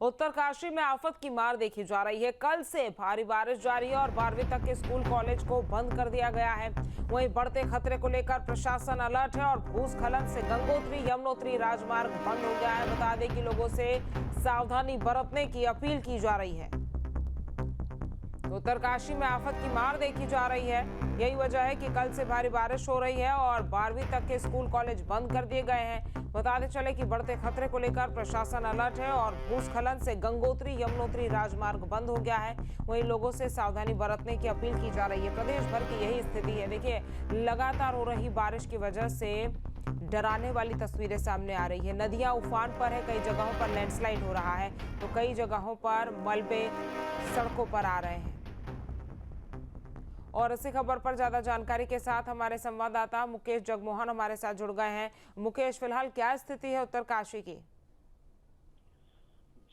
उत्तरकाशी में आफत की मार देखी जा रही है। कल से भारी बारिश जारी है और 12वीं तक के स्कूल कॉलेज को बंद कर दिया गया है। वहीं बढ़ते खतरे को लेकर प्रशासन अलर्ट है और भूस्खलन से गंगोत्री यमुनोत्री राजमार्ग बंद हो गया है। बता दें कि लोगों से सावधानी बरतने की अपील की जा रही है। तो उत्तरकाशी में आफत की मार देखी जा रही है। यही वजह है कि कल से भारी बारिश हो रही है और 12वीं तक के स्कूल कॉलेज बंद कर दिए गए हैं। बताते चले कि बढ़ते खतरे को लेकर प्रशासन अलर्ट है और भूस्खलन से गंगोत्री यमुनोत्री राजमार्ग बंद हो गया है। वहीं लोगों से सावधानी बरतने की अपील की जा रही है। प्रदेश भर की यही स्थिति है। देखिए, लगातार हो रही बारिश की वजह से डराने वाली तस्वीरें सामने आ रही है। नदियां उफान पर है, कई जगहों पर लैंडस्लाइड हो रहा है तो कई जगहों पर मलबे सड़कों पर आ रहे हैं। और इसी खबर पर ज्यादा जानकारी के साथ हमारे संवाददाता मुकेश जगमोहन हमारे साथ जुड़ गए हैं। मुकेश, फिलहाल क्या स्थिति है उत्तरकाशी की?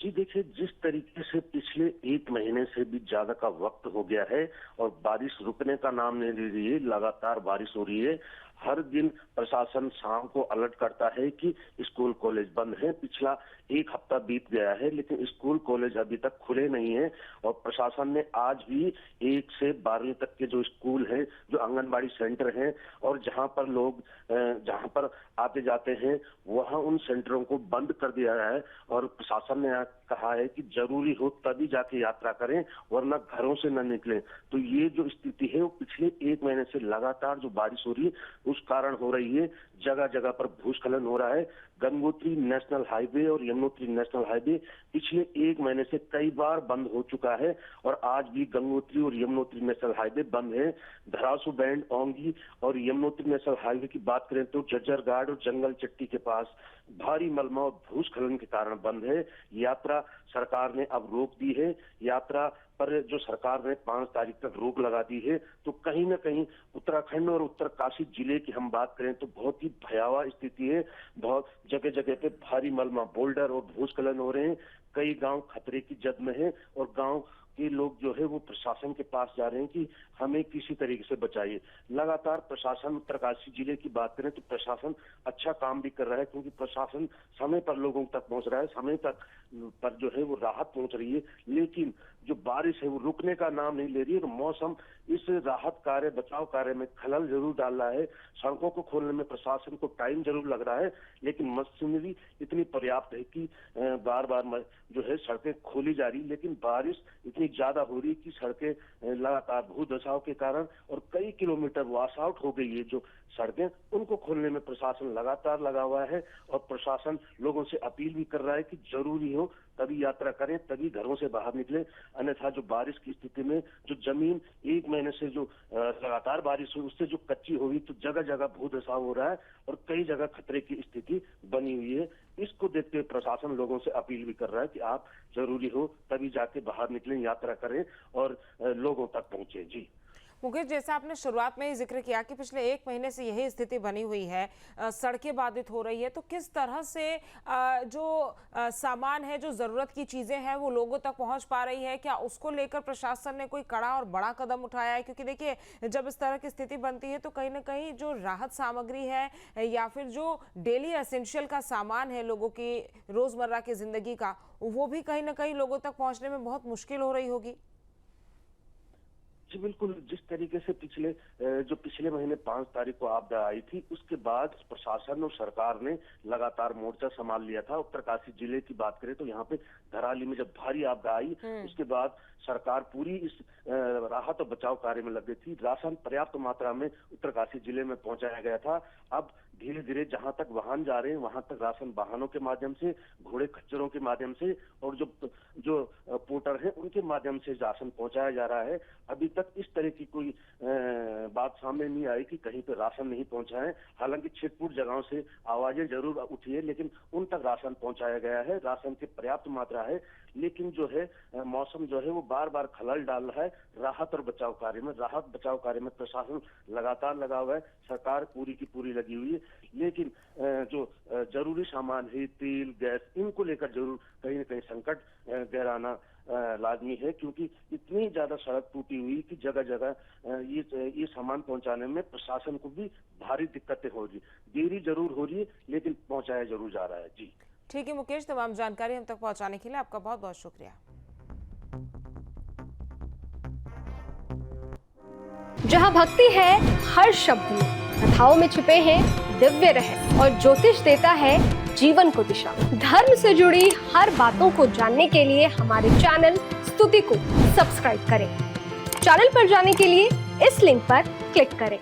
जी देखिए, जिस तरीके से पिछले एक महीने से भी ज्यादा का वक्त हो गया है और बारिश रुकने का नाम नहीं ले रही है, लगातार बारिश हो रही है। हर दिन प्रशासन शाम को अलर्ट करता है कि स्कूल कॉलेज बंद है। पिछला एक हफ्ता बीत गया है लेकिन स्कूल कॉलेज अभी तक खुले नहीं है और प्रशासन ने आज भी 1 से 12वीं तक के जो स्कूल हैं, जो आंगनबाड़ी सेंटर हैं और जहां पर लोग जहां पर आते जाते हैं, वहां उन सेंटरों को बंद कर दिया है और प्रशासन ने कहा है कि जरूरी हो तभी जाके यात्रा करें वरना घरों से न निकलें। तो ये जो स्थिति है वो पिछले एक महीने से लगातार जो बारिश हो रही है उस कारण हो रही है। जगह जगह पर भूस्खलन हो रहा है। गंगोत्री नेशनल हाईवे और यमुनोत्री नेशनल हाईवे पिछले एक महीने से कई बार बंद हो चुका है और आज भी गंगोत्री और यमुनोत्री नेशनल हाईवे बंद है। धरासू बैंड, ओंगी और यमुनोत्री नेशनल हाईवे की बात करें तो जज्जर घाट और जंगल चट्टी के पास भारी मलबा और भूस्खलन के कारण बंद है। यात्रा सरकार ने अब रोक दी है। यात्रा पर जो सरकार ने 5 तारीख तक रोक लगा दी है। तो कहीं ना कहीं उत्तराखंड और उत्तरकाशी जिले की हम बात करें तो बहुत ही भयावह स्थिति है। बहुत जगह जगह पे भारी मलबा, बोल्डर और भूस्खलन हो रहे हैं। कई गांव खतरे की जद में है और गांव के लोग जो है वो प्रशासन के पास जा रहे हैं कि हमें किसी तरीके से बचाइए। लगातार प्रशासन, उत्तरकाशी जिले की बात करें तो प्रशासन अच्छा काम भी कर रहा है क्योंकि प्रशासन समय पर लोगों तक पहुंच रहा है, समय तक पर जो है वो राहत पहुंच रही है। लेकिन जो बारिश है वो रुकने का नाम नहीं ले रही है। तो मौसम इस राहत कार्य, बचाव कार्य में खलल जरूर डाल रहा है। सड़कों को खोलने में प्रशासन को टाइम जरूर लग रहा है लेकिन मशीनरी इतनी पर्याप्त है कि बार बार जो है सड़कें खोली जा रही, लेकिन बारिश इतनी ज्यादा हो रही कि सड़कें लगातार भू धसाव के कारण और कई किलोमीटर वॉश आउट हो गई है। जो सड़कें उनको खोलने में प्रशासन लगातार लगा हुआ है और प्रशासन लोगों से अपील भी कर रहा है कि जरूरी हो तभी यात्रा करें, तभी घरों से बाहर निकलें। अन्यथा जो बारिश की स्थिति में जो जमीन एक महीने से जो लगातार बारिश हुई उससे जो कच्ची हुई तो जगह जगह भू धसाव हो रहा है और कई जगह खतरे की स्थिति बनी हुई है। इसको देखते हुए प्रशासन लोगों से अपील भी कर रहा है कि आप जरूरी हो तभी जाके बाहर निकलें, यात्रा करें और लोगों तक पहुंचे। जी मुकेश, जैसा आपने शुरुआत में ही जिक्र किया कि पिछले एक महीने से यही स्थिति बनी हुई है, सड़कें बाधित हो रही है, तो किस तरह से जो सामान है, जो जरूरत की चीजें हैं वो लोगों तक पहुंच पा रही है? क्या उसको लेकर प्रशासन ने कोई कड़ा और बड़ा कदम उठाया है? क्योंकि देखिए, जब इस तरह की स्थिति बनती है तो कहीं ना कहीं जो राहत सामग्री है या फिर जो डेली एसेंशियल का सामान है लोगों की रोजमर्रा की जिंदगी का, वो भी कहीं ना कहीं लोगों तक पहुंचने में बहुत मुश्किल हो रही होगी। जी बिल्कुल, जिस तरीके से पिछले महीने 5 तारीख को आपदा आई थी उसके बाद प्रशासन और सरकार ने लगातार मोर्चा संभाल लिया था। उत्तरकाशी जिले की बात करें तो यहाँ पे धराली में जब भारी आपदा आई उसके बाद सरकार पूरी इस राहत और बचाव कार्य में लग गई थी। राशन पर्याप्त मात्रा में उत्तरकाशी जिले में पहुंचाया गया था। अब धीरे धीरे जहां तक वाहन जा रहे हैं वहां तक राशन वाहनों के माध्यम से, घोड़े खच्चरों के माध्यम से और जो पोर्टर हैं उनके माध्यम से राशन पहुंचाया जा रहा है। अभी तक इस तरह की कोई बात सामने नहीं आई कि कहीं पे राशन नहीं पहुंचा है। हालांकि छिटपुट जगहों से आवाजें जरूर उठी है लेकिन उन तक राशन पहुंचाया गया है। राशन की पर्याप्त मात्रा है लेकिन जो है मौसम जो है वो बार बार खलल डाल रहा है राहत और बचाव कार्य में। राहत बचाव कार्य में प्रशासन लगातार लगा हुआ है, सरकार पूरी की पूरी लगी हुई है। लेकिन जो जरूरी सामान है, तेल, गैस, इनको लेकर जरूर कहीं ना कहीं संकट गहराना लाजमी है क्योंकि इतनी ज्यादा सड़क टूटी हुई कि जगह जगह ये सामान पहुंचाने में प्रशासन को भी भारी दिक्कतें हो रही। देरी जरूर हो रही है लेकिन पहुंचाया जरूर जा रहा है। जी ठीक है मुकेश, तमाम जानकारी हम तक पहुंचाने के लिए आपका बहुत बहुत शुक्रिया। जहां भक्ति है हर शब्द में, कथाओं में छुपे हैं दिव्य रहस्य और ज्योतिष देता है जीवन को दिशा। धर्म से जुड़ी हर बातों को जानने के लिए हमारे चैनल स्तुति को सब्सक्राइब करें। चैनल पर जाने के लिए इस लिंक पर क्लिक करें।